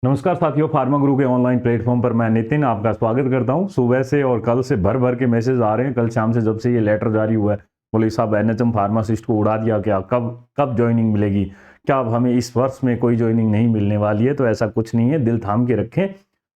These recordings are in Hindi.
नमस्कार साथियों, फार्मा गुरु के ऑनलाइन प्लेटफॉर्म पर मैं नितिन आपका स्वागत करता हूं। सुबह से और कल से भर भर के मैसेज आ रहे हैं। कल शाम से जब से ये लेटर जारी हुआ है, बोले साहब एनएचएम फार्मासिस्ट को उड़ा दिया क्या, कब कब ज्वाइनिंग मिलेगी, क्या अब हमें इस वर्ष में कोई ज्वाइनिंग नहीं मिलने वाली है? तो ऐसा कुछ नहीं है, दिल थाम के रखें।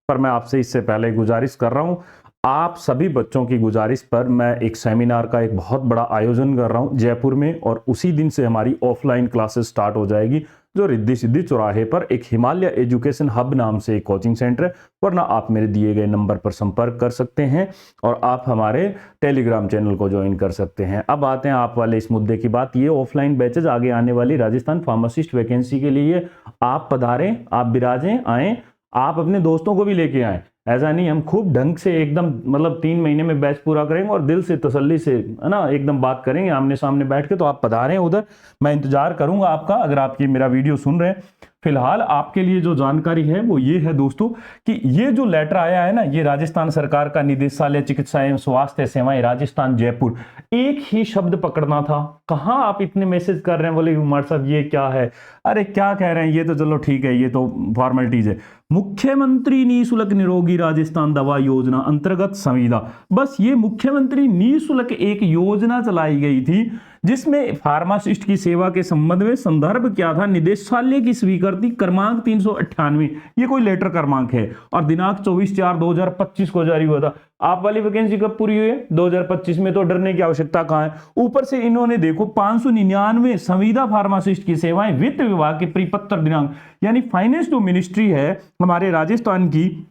पर मैं आपसे इससे पहले गुजारिश कर रहा हूँ, आप सभी बच्चों की गुजारिश पर मैं एक सेमिनार का एक बहुत बड़ा आयोजन कर रहा हूँ जयपुर में, और उसी दिन से हमारी ऑफलाइन क्लासेस स्टार्ट हो जाएगी, जो रिद्धि सिद्धि चौराहे पर एक हिमालय एजुकेशन हब नाम से एक कोचिंग सेंटर है। वरना आप मेरे दिए गए नंबर पर संपर्क कर सकते हैं और आप हमारे टेलीग्राम चैनल को ज्वाइन कर सकते हैं। अब आते हैं आप वाले इस मुद्दे की बात। ये ऑफलाइन बैचेज आगे आने वाली राजस्थान फार्मासिस्ट वैकेंसी के लिए आप पधारें, आप बिराजें, आए, आप अपने दोस्तों को भी लेके आए। ऐसा नहीं, हम खूब ढंग से एकदम मतलब 3 महीने में बैच पूरा करेंगे और दिल से तसल्ली से, है ना, एकदम बात करेंगे आमने सामने बैठ के। तो आप पधारें उधर, मैं इंतजार करूंगा आपका, अगर आप ये मेरा वीडियो सुन रहे हैं। फिलहाल आपके लिए जो जानकारी है वो ये है दोस्तों, कि ये जो लेटर आया है ना, ये राजस्थान सरकार का निदेशालय चिकित्सा एवं स्वास्थ्य सेवाएं राजस्थान जयपुर, एक ही शब्द पकड़ना था। कहां आप इतने मैसेज कर रहे हैं, बोले कुमार साहब ये क्या है, अरे क्या कह रहे हैं, ये तो चलो ठीक है, ये तो फॉर्मेलिटीज है। मुख्यमंत्री निःशुल्क निरोगी राजस्थान दवा योजना अंतर्गत संविदा, बस ये मुख्यमंत्री निःशुल्क एक योजना चलाई गई थी जिसमें फार्मासिस्ट की सेवा के संबंध में संदर्भ क्या था, निदेशालय की स्वीकृति क्रमांक 398, ये कोई लेटर क्रमांक है, और दिनांक 24/4/2025 को जारी हुआ था। आप वाली वैकेंसी कब पूरी हुई है? 2025 में। तो डरने की आवश्यकता कहां है? ऊपर से इन्होंने देखो 599 संविदा फार्मासिस्ट की सेवाएं वित्त विभाग के परिपत्र दिनांक, यानी फाइनेंस टू मिनिस्ट्री है हमारे राजस्थान की,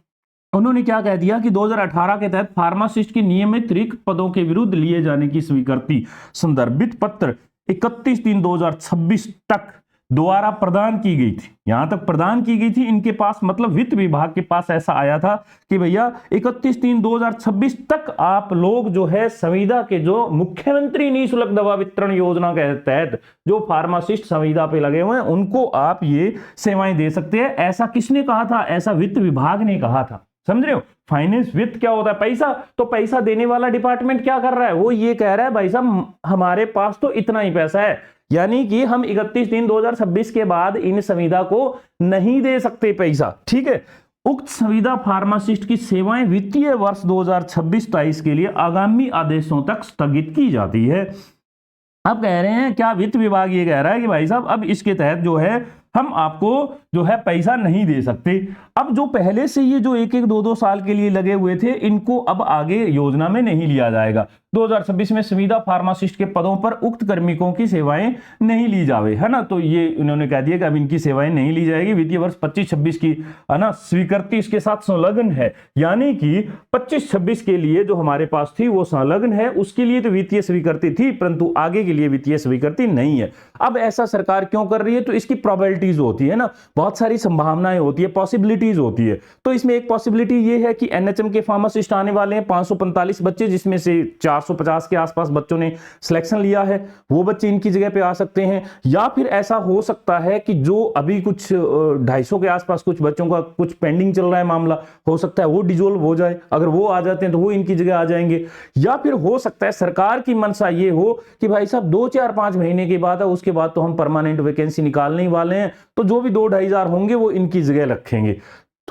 उन्होंने क्या कह दिया कि 2018 के तहत फार्मासिस्ट की नियमित रिक्त पदों के विरुद्ध लिए जाने की स्वीकृति संदर्भित पत्र 31/3/2026 तक द्वारा प्रदान की गई थी। यहां तक प्रदान की गई थी इनके पास, मतलब वित्त विभाग के पास ऐसा आया था कि भैया 31/3/2026 तक आप लोग जो है संविदा के, जो मुख्यमंत्री निःशुल्क दवा वितरण योजना के तहत जो फार्मासिस्ट संविदा पे लगे हुए हैं, उनको आप ये सेवाएं दे सकते हैं। ऐसा किसने कहा था? ऐसा वित्त विभाग ने कहा था। समझ रहे हो? फाइनेंस, वित्त क्या होता है? पैसा। तो पैसा देने वाला डिपार्टमेंट क्या कर रहा है? वो ये कह रहा है भाई साहब हमारे पास तो इतना ही पैसा है, यानी कि हम 31/3/2026 के बाद इन संविदा को नहीं दे सकते पैसा। ठीक है। उक्त संविदा फार्मासिस्ट की सेवाएं वित्तीय वर्ष 2026-23 के लिए आगामी आदेशों तक स्थगित की जाती है। अब कह रहे हैं क्या, वित्त विभाग ये कह रहा है कि भाई साहब अब इसके तहत जो है हम आपको जो है पैसा नहीं दे सकते। अब जो पहले से ये जो 1-1, 2-2 साल के लिए लगे हुए थे, इनको अब आगे योजना में नहीं लिया जाएगा। 2026 में संविदा फार्मासिस्ट के पदों पर उक्त कार्मिकों की सेवाएं नहीं ली जावे, है ना। तो ये इन्होंने कह दिया कि अब इनकी सेवाएं नहीं ली जाएगी। वित्तीय वर्ष 25-26 की, है ना, स्वीकृति इसके साथ संलग्न है, यानी कि 25-26 के लिए जो हमारे पास थी वो संलग्न है, उसके लिए तो वित्तीय स्वीकृति थी, परंतु आगे के लिए वित्तीय स्वीकृति नहीं है। अब ऐसा सरकार क्यों कर रही है? तो इसकी प्रोबेबिलिटीज होती है ना, बहुत सारी संभावनाएं होती है, पॉसिबिलिटीज होती है। तो इसमें एक पॉसिबिलिटी ये है कि एनएचएम के फार्मासिस्ट आने वाले हैं 545 बच्चे, जिसमें से 450 के आसपास बच्चों ने सिलेक्शन लिया है, वो बच्चे इनकी जगह पे आ सकते हैं। या फिर ऐसा हो सकता है कि जो अभी कुछ 250 के आसपास कुछ बच्चों का कुछ पेंडिंग चल रहा है मामला, हो सकता है वो डिजोल्व हो जाए। अगर वो आ जाते हैं तो वो इनकी जगह आ जाएंगे। या फिर हो सकता है सरकार की मंशा ये हो कि भाई साहब 2-4-5 महीने के बाद है, उसके बाद तो हम परमानेंट वैकेंसी निकालने ही वाले हैं, तो जो भी 2-2.5 हजार होंगे वो इनकी जगह रखेंगे।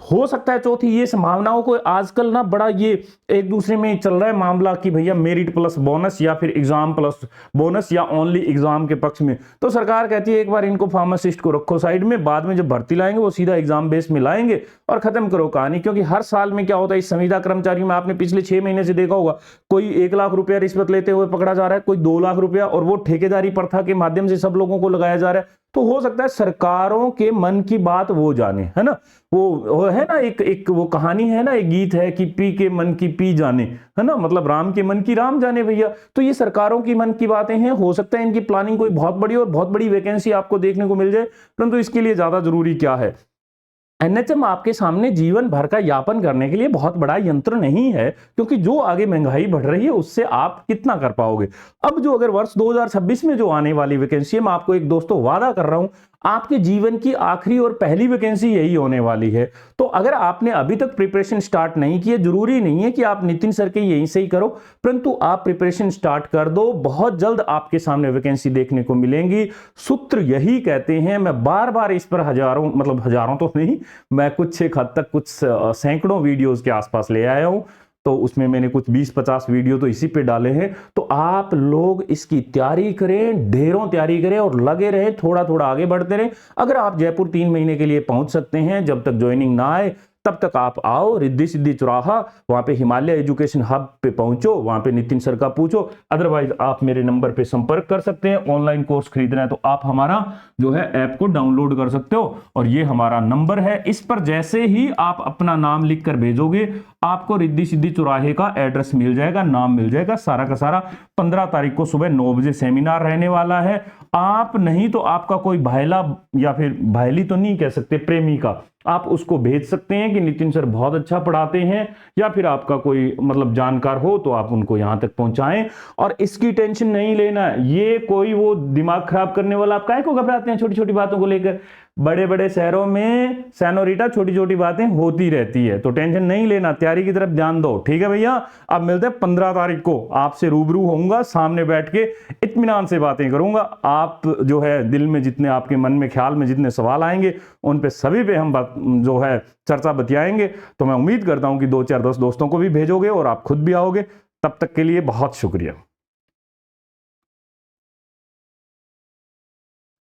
हो सकता है चौथी ये संभावनाओं को, आजकल ना बड़ा ये एक दूसरे में चल रहा है मामला कि भैया मेरिट प्लस बोनस या फिर एग्जाम प्लस बोनस या ओनली एग्जाम के पक्ष में। तो सरकार कहती है एक बार इनको फार्मासिस्ट को रखो साइड में, बाद में जब भर्ती लाएंगे वो सीधा एग्जाम बेस में लाएंगे और खत्म करो कहानी। क्योंकि हर साल में क्या होता है, इस संविदा कर्मचारियों में आपने पिछले 6 महीने से देखा होगा, कोई 1 लाख रुपया रिश्वत लेते हुए पकड़ा जा रहा है, कोई 2 लाख रुपया, और वो ठेकेदारी प्रथा के माध्यम से सब लोगों को लगाया जा रहा है। तो हो सकता है सरकारों के मन की बात वो जाने, है ना। वो है ना, एक वो कहानी है ना, एक गीत है कि पी के मन की पी जाने, है ना, मतलब राम के मन की राम जाने भैया। तो ये सरकारों की मन की बातें हैं। हो सकता है इनकी प्लानिंग कोई बहुत बड़ी और बहुत बड़ी वैकेंसी आपको देखने को मिल जाए, परंतु इसके लिए ज्यादा जरूरी क्या है, एनएचएम आपके सामने जीवन भर का यापन करने के लिए बहुत बड़ा यंत्र नहीं है, क्योंकि जो आगे महंगाई बढ़ रही है उससे आप कितना कर पाओगे। अब जो अगर वर्ष 2026 में जो आने वाली वैकेंसी है, मैं आपको एक दोस्तों वादा कर रहा हूं, आपके जीवन की आखिरी और पहली वैकेंसी यही होने वाली है। तो अगर आपने अभी तक प्रिपरेशन स्टार्ट नहीं की है, जरूरी नहीं है कि आप नितिन सर के यहीं से ही करो, परंतु आप प्रिपरेशन स्टार्ट कर दो, बहुत जल्द आपके सामने वैकेंसी देखने को मिलेंगी। सूत्र यही कहते हैं, मैं बार बार इस पर हजारों तो नहीं, मैं कुछ एक हद तक कुछ सैकड़ों वीडियोस के आसपास ले आया हूं, तो उसमें मैंने कुछ 20-50 वीडियो तो इसी पे डाले हैं। तो आप लोग इसकी तैयारी करें, ढेरों तैयारी करें और लगे रहें, थोड़ा थोड़ा आगे बढ़ते रहें। अगर आप जयपुर 3 महीने के लिए पहुंच सकते हैं, जब तक ज्वाइनिंग ना आए तब तक आप आओ, रिद्धि सिद्धि चौराहा, वहां पे हिमालय एजुकेशन हब पे पहुंचो, वहां पे नितिन सर का पूछो। अदरवाइज आप मेरे नंबर पे संपर्क कर सकते हैं। ऑनलाइन कोर्स खरीदना है तो आप हमारा जो है ऐप को डाउनलोड कर सकते हो, और ये हमारा नंबर है। इस पर जैसे ही आप अपना नाम लिख कर भेजोगे, आपको रिद्धि सिद्धि चौराहे का एड्रेस मिल जाएगा, नाम मिल जाएगा, सारा का सारा। 15 तारीख को सुबह 9 बजे सेमिनार रहने वाला है। आप नहीं तो आपका कोई भाईला या फिर भाईली तो नहीं कह सकते, प्रेमिका, आप उसको भेज सकते हैं कि नितिन सर बहुत अच्छा पढ़ाते हैं, या फिर आपका कोई जानकार हो तो आप उनको यहां तक पहुंचाएं। और इसकी टेंशन नहीं लेना, ये कोई वो दिमाग खराब करने वाला, आप काहे को घबराते हैं छोटी छोटी बातों को लेकर। बड़े बड़े शहरों में सैनोरिटा छोटी छोटी बातें होती रहती है, तो टेंशन नहीं लेना, तैयारी की तरफ ध्यान दो। ठीक है भैया, अब मिलते हैं 15 तारीख को, आपसे रूबरू होऊंगा, सामने बैठ के इत्मीनान से बातें करूंगा। आप जो है दिल में जितने आपके मन में ख्याल में जितने सवाल आएंगे, उन पे सभी पे हम जो है चर्चा बतियाएंगे। तो मैं उम्मीद करता हूं कि 2-4 10 दोस्तों को भी भेजोगे और आप खुद भी आओगे। तब तक के लिए बहुत शुक्रिया।